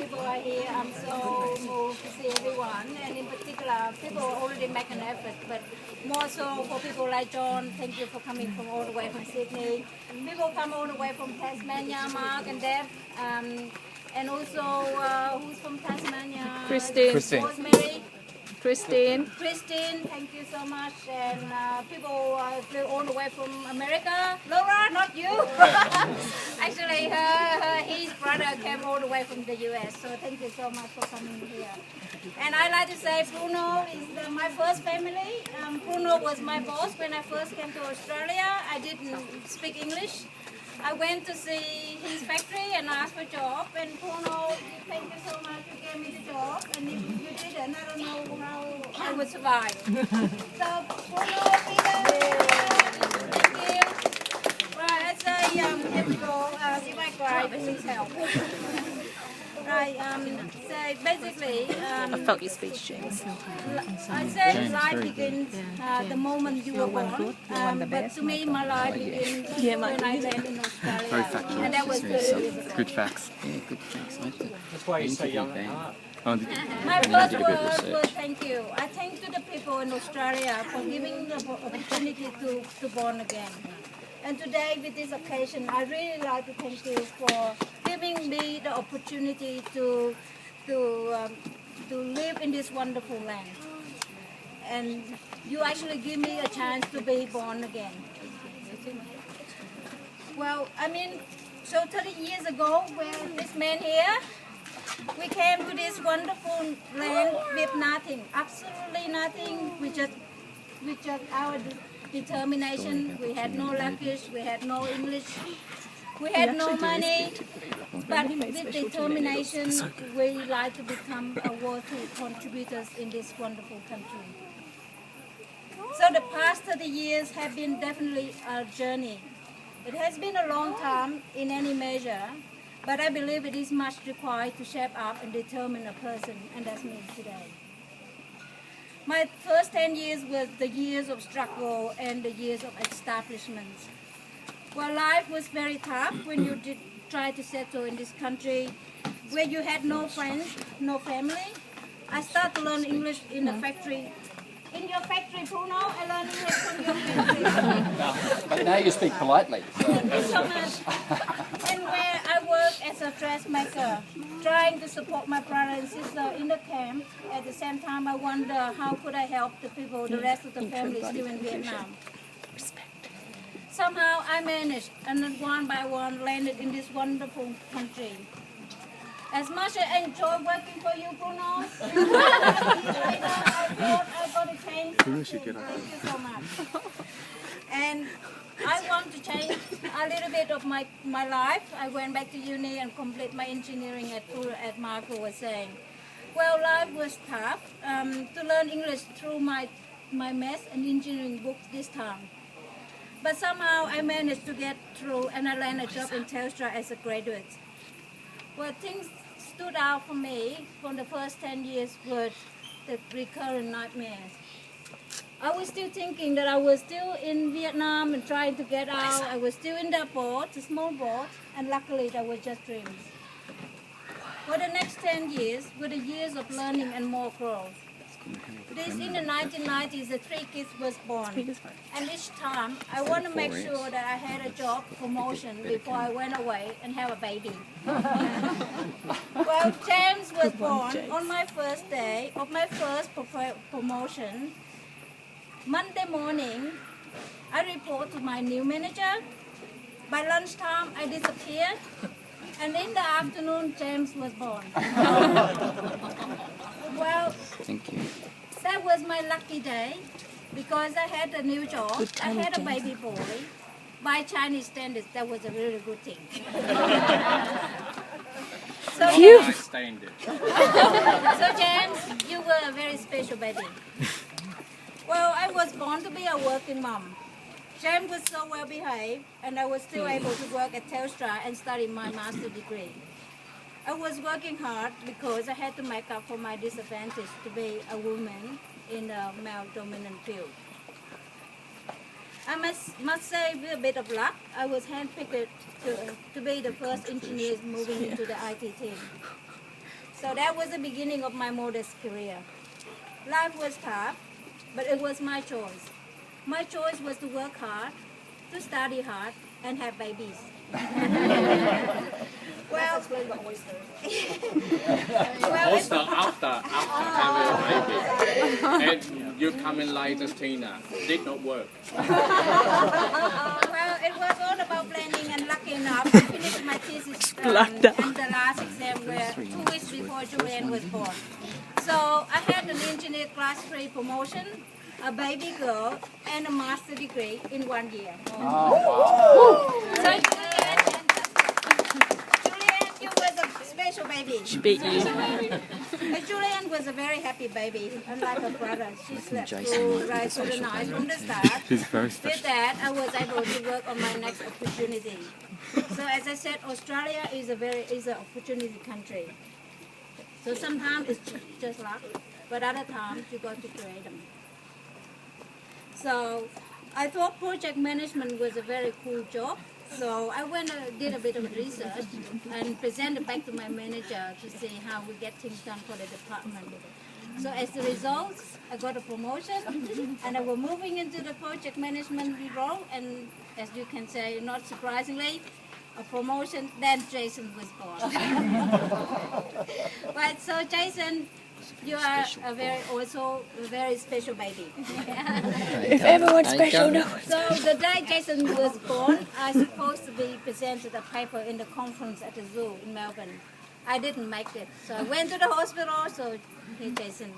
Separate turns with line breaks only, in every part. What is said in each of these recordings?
people are here. I'm so moved to see everyone, and in particular, people already make an effort, but more so for people like John. Thank you for coming from all the way from Sydney. People come all the way from Tasmania, Mark and Deb, and also who's from Tasmania?
Christine.
Rosemary.
Christine.
Christine, thank you so much. And people flew all the way from America. Laura, not you. Actually, his brother came all the way from the US. So thank you so much for coming here. And I like to say Bruno is my first family. Bruno was my boss when I first came to Australia. I didn't speak English. I went to see his factory and asked for a job, and Bruno, thank you so much, you gave me the job, and if you didn't, I don't know how I would survive. So, Bruno, Peter, thank you. Right, let's say, here we go, if I cry, please help. Right, so basically,
I felt your speech, James.
I said life begins the moment you were born, but to me my life begins when I landed in Australia.
Very factual.
And that was 30 years ago.
Good facts. Yeah, good facts.
That's why you're so young at heart.
My first word was thank you. I thank to the people in Australia for giving the opportunity to born again. And today, with this occasion, I really like to thank you for giving me the opportunity to live in this wonderful land. And you actually give me a chance to be born again. Well, I mean, so 30 years ago, when this man here, we came to this wonderful land with nothing, absolutely nothing. We just our determination. We had no luggage, we had no English, we had no money, but with determination, we like to become a worthy contributors in this wonderful country. So the past 30 years have been definitely a journey. It has been a long time in any measure, but I believe it is much required to shape up and determine a person, and that's me today. My first 10 years was the years of struggle and the years of establishment. Well, life was very tough when you did try to settle in this country where you had no friends, no family. I started to learn English in a factory. In your factory, Bruno, I learned English from your factory.
But now you speak politely.
Thank you so much. And where I work as a dressmaker, trying to support my brother and sister in the camp. At the same time, I wonder how could I help the people, the rest of the family still in Vietnam. Somehow I managed, and then one by one landed in this wonderful country. As much as I enjoy working for you, Bruno, I got a change. Thank you so much. And I want to change a little bit of my life. I went back to uni and complete my engineering at Marco was saying. Well, life was tough to learn English through my math and engineering books this time. But somehow I managed to get through and I landed a job in Telstra as a graduate. Well, things stood out for me for the first 10 years were the recurrent nightmares. I was still thinking that I was still in Vietnam and trying to get out. I was still in that boat, a small boat, and luckily that was just dreams. For the next 10 years were the years of learning and more growth. This in the 1990s, the 3 kids was born. And each time, I want to make sure that I had a job promotion before I went away and have a baby. Well, James was born on my first day of my first promotion. Monday morning, I report to my new manager. By lunchtime, I disappeared. And in the afternoon, James was born. Well,
Thank you.
that was my lucky day because I had a new job. I had a baby boy. By Chinese standards, that was a really good thing. So, James, you were a very special baby. Well, I was born to be a working mom. James was so well behaved, and I was still able to work at Telstra and study my master's degree. I was working hard because I had to make up for my disadvantage to be a woman in a male-dominant field. I must say, with a bit of luck, I was handpicked to be the first engineer moving into the IT team. So that was the beginning of my modest career. Life was tough, but it was my choice. My choice was to work hard, to study hard, and have babies. Well, well,
Also after having a baby, and you come in like Tina, did not work.
well, it was all about planning, and lucky enough, I finished my thesis and the last exam were 2 weeks before Julian was born. So I had an engineer class 3 promotion, a baby girl, and a master degree in 1 year. So Julian, you was a special baby.
She beat you.
Julian was a very happy baby, unlike her brother. She slept through right through the night from the start.
She's very special.
With that, I was able to work on my next opportunity. So as I said, Australia is an opportunity country. So sometimes it's just luck, but other times you got to create them. So I thought project management was a very cool job. So I went did a bit of research and presented back to my manager to see how we get things done for the department. So as a result, I got a promotion and I was moving into the project management role, and as you can say, not surprisingly, a promotion, then Jason was born. Right, so Jason, you are also a very special baby.
If everyone's special, no.
So the day Jason was born, I was supposed to be presented a paper in the conference at the zoo in Melbourne. I didn't make it, so I went to the hospital. So hey, Jason.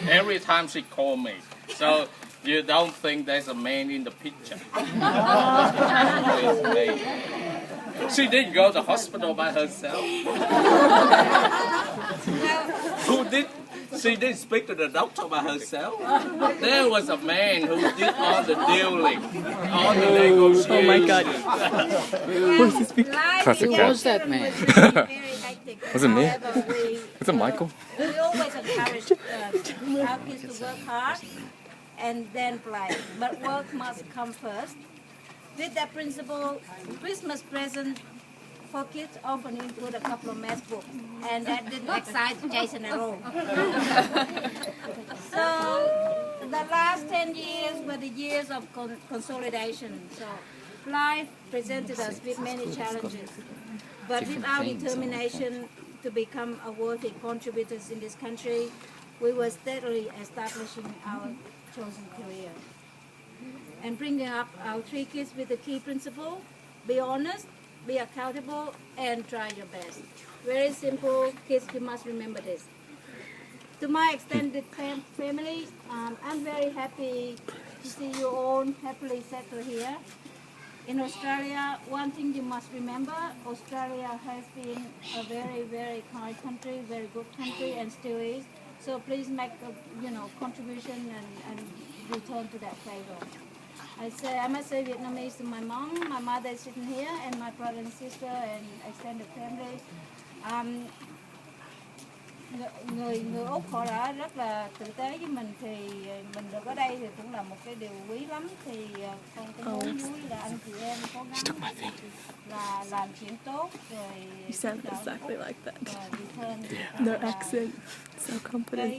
Every time she called me, so you don't think there's a man in the picture. She didn't go to the hospital by herself. Who did? She didn't speak to the doctor by herself. There was a man who did all the dealing, all the negotiations.
Oh my God.
Classic
What
was
that
man?
Was
it me? Was it Michael?
We always encourage our kids to work hard and then play, but work must come first. With that principle, Christmas present for kids often include a couple of math books, and that didn't excite Jason at all. So the last 10 years were the years of consolidation. So life presented us with many challenges, but with our determination to become a worthy contributors in this country, we were steadily establishing our chosen career and bringing up our 3 kids with the key principle: be honest, be accountable, and try your best. Very simple, kids, you must remember this. To my extended family, I'm very happy to see you all happily settled here. In Australia, one thing you must remember, Australia has been a very, very kind country, very good country, and still is. So please make a contribution and return to that favor. I must say Vietnamese to my mom, my mother is sitting here, and my brother and sister and extended family. Người Úc họ đã rất là tử tế với mình, thì mình được ở đây thì cũng là một cái điều quý lắm. Thì con cũng muốn vui là anh chị em cố gắng là làm chuyện tốt rồi.
You sound exactly like that.
Return.
Their accent, so confident.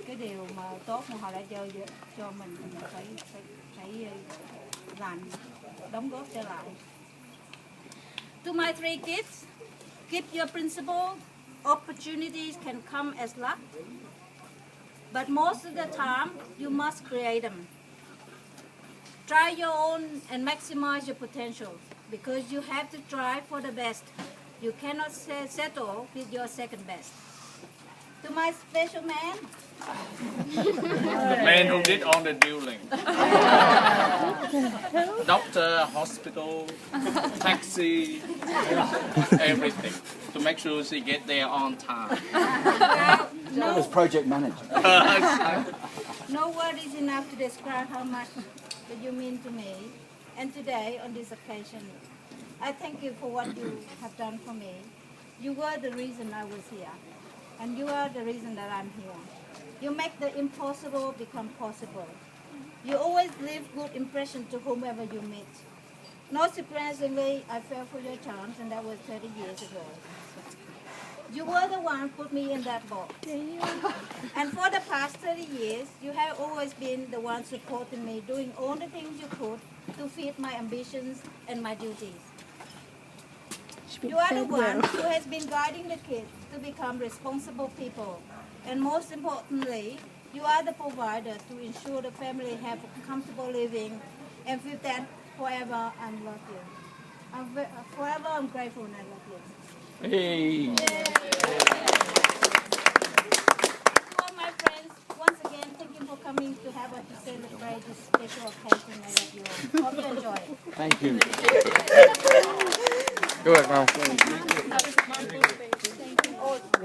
Cái điều mà tốt mà họ đã cho mình phải làm, đóng góp trở lại. To my 3 kids, keep your principle. Opportunities can come as luck, but most of the time you must create them. Try your own and maximize your potential, because you have to try for the best. You cannot settle with your second best. To my special man,
The man who did all the dealing. Doctor, hospital, taxi, everything. To make sure she get there on time.
That was project manager.
no word is enough to describe how much that you mean to me. And today, on this occasion, I thank you for what you have done for me. You were the reason I was here. And you are the reason that I'm here. You make the impossible become possible. You always leave good impression to whomever you meet. Not surprisingly, I fell for your charms, and that was 30 years ago. You were the one who put me in that box. And for the past 30 years, you have always been the one supporting me, doing all the things you could to fit my ambitions and my duties. You are the one who has been guiding the kids to become responsible people. And most importantly, you are the provider to ensure the family have a comfortable living. And with that, forever I love you. Forever I'm grateful and I love you.
Hey.
To all my friends, once again, thank you for coming to have us to celebrate this special occasion. I love you all. Hope you enjoy it.
Thank you.
Good work, Mom.
Thank you.